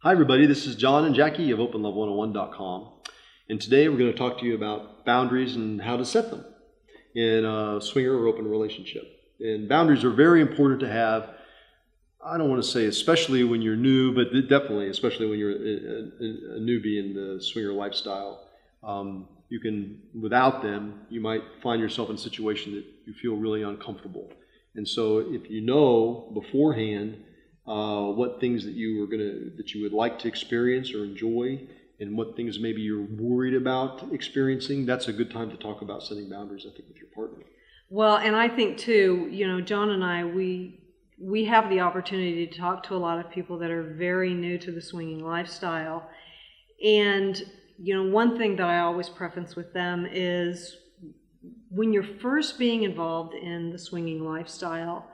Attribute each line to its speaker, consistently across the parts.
Speaker 1: Hi everybody, this is John and Jackie of OpenLove101.com, and today we're going to talk to you about boundaries and how to set them in a swinger or open relationship. And boundaries are very important to have. I don't want to say especially when you're new, but definitely especially when you're a newbie in the swinger lifestyle. You can, without them, you might find yourself in a situation that you feel really uncomfortable. And so if you know beforehand what things that you would like to experience or enjoy, and what things maybe you're worried about experiencing, that's a good time to talk about setting boundaries, I think, with your partner.
Speaker 2: Well, and I think too, John and I, we have the opportunity to talk to a lot of people that are very new to the swinging lifestyle. And, one thing that I always preface with them is when you're first being involved in the swinging lifestyle,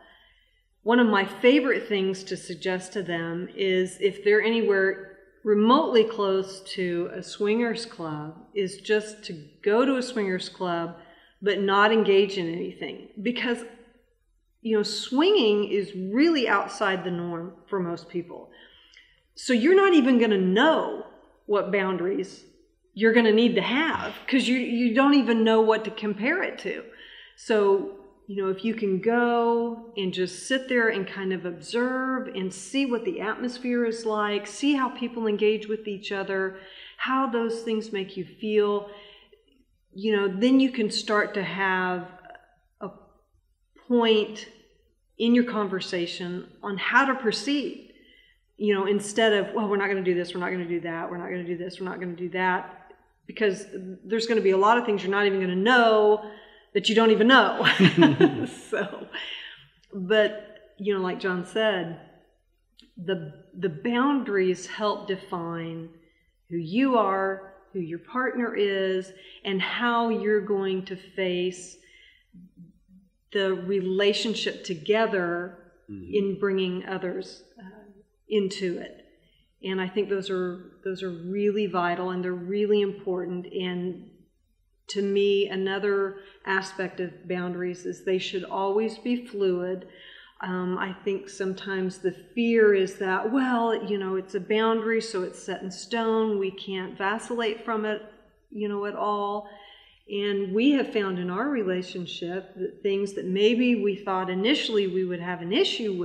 Speaker 2: one of my favorite things to suggest to them is if they're anywhere remotely close to a swingers club, is just to go to a swingers club but not engage in anything. Because, swinging is really outside the norm for most people. So you're not even going to know what boundaries you're going to need to have because you don't even know what to compare it to. So, if you can go and just sit there and kind of observe and see what the atmosphere is like, see how people engage with each other, how those things make you feel, then you can start to have a point in your conversation on how to proceed, instead of, well, we're not going to do this, we're not going to do that, we're not going to do this, we're not going to do that, because there's going to be a lot of things you're not even going to know that you don't even know. But like John said, the boundaries help define who you are, who your partner is, and how you're going to face the relationship together in bringing others into it. And I think those are really vital and they're really important. And to me, another aspect of boundaries is they should always be fluid. I think sometimes the fear is that, well, it's a boundary, so it's set in stone. We can't vacillate from it, at all. And we have found in our relationship that things that maybe we thought initially we would have an issue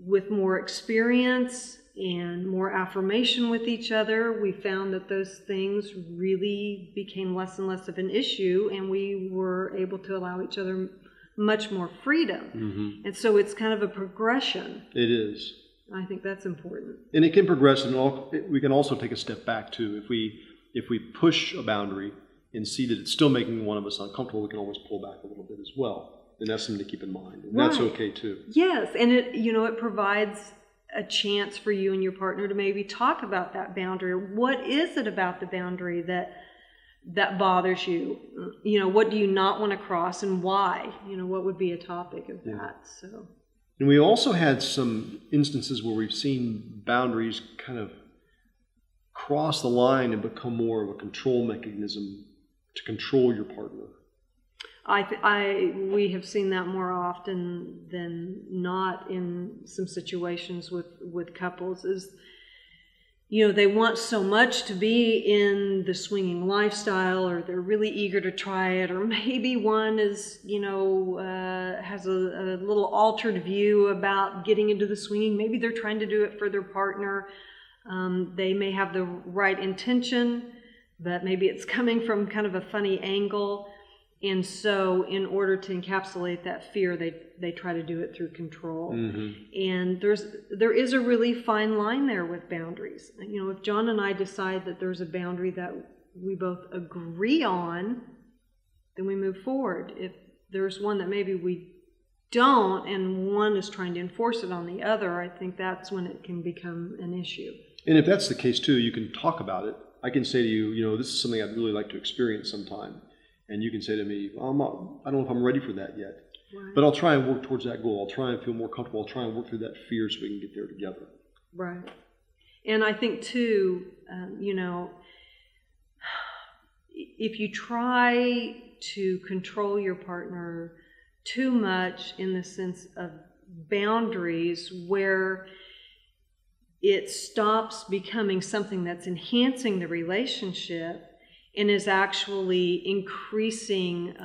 Speaker 2: with more experience and more affirmation with each other, we found that those things really became less and less of an issue, and we were able to allow each other much more freedom. And so it's kind of a progression.
Speaker 1: It is.
Speaker 2: I think that's important.
Speaker 1: And it can progress, and we can also take a step back too. If we push a boundary and see that it's still making one of us uncomfortable, we can always pull back a little bit as well. And that's something to keep in mind. And that's okay too.
Speaker 2: Yes, and it provides a chance for you and your partner to maybe talk about that boundary. What is it about the boundary that bothers you? What do you not want to cross, and why? What would be a topic of that? So.
Speaker 1: And we also had some instances where we've seen boundaries kind of cross the line and become more of a control mechanism to control your partner.
Speaker 2: We have seen that more often than not in some situations with couples. Is they want so much to be in the swinging lifestyle, or they're really eager to try it, or maybe one is has a little altered view about getting into the swinging. Maybe they're trying to do it for their partner. They may have the right intention, but maybe it's coming from kind of a funny angle. And so in order to encapsulate that fear, they try to do it through control. And there is a really fine line there with boundaries. If John and I decide that there's a boundary that we both agree on, then we move forward. If there's one that maybe we don't, and one is trying to enforce it on the other, I think that's when it can become an issue.
Speaker 1: And if that's the case too, you can talk about it. I can say to you, this is something I'd really like to experience sometime. And you can say to me, I don't know if I'm ready for that yet. Right. But I'll try and work towards that goal. I'll try and feel more comfortable. I'll try and work through that fear so we can get there together.
Speaker 2: Right. And I think too, if you try to control your partner too much in the sense of boundaries where it stops becoming something that's enhancing the relationship and is actually increasing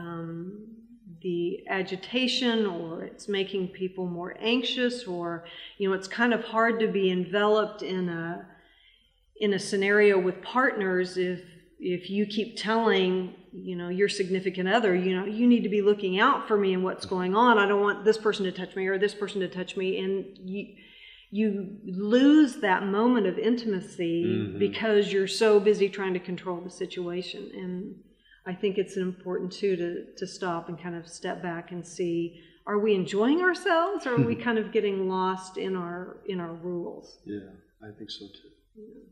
Speaker 2: the agitation, or it's making people more anxious, or it's kind of hard to be enveloped in a scenario with partners if you keep telling your significant other, you need to be looking out for me and what's going on. I don't want this person to touch me or this person to touch me, and you lose that moment of intimacy because you're so busy trying to control the situation. And I think it's important too to stop and kind of step back and see, are we enjoying ourselves, or are we kind of getting lost in our rules?
Speaker 1: Yeah, I think so too. Yeah.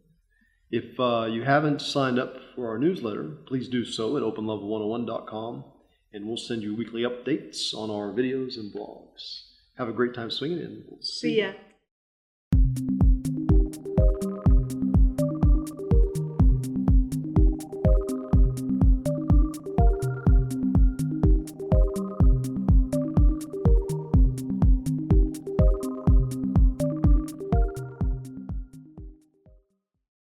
Speaker 1: If you haven't signed up for our newsletter, please do so at openlove101.com, and we'll send you weekly updates on our videos and blogs. Have a great time swinging, and we'll
Speaker 2: See ya.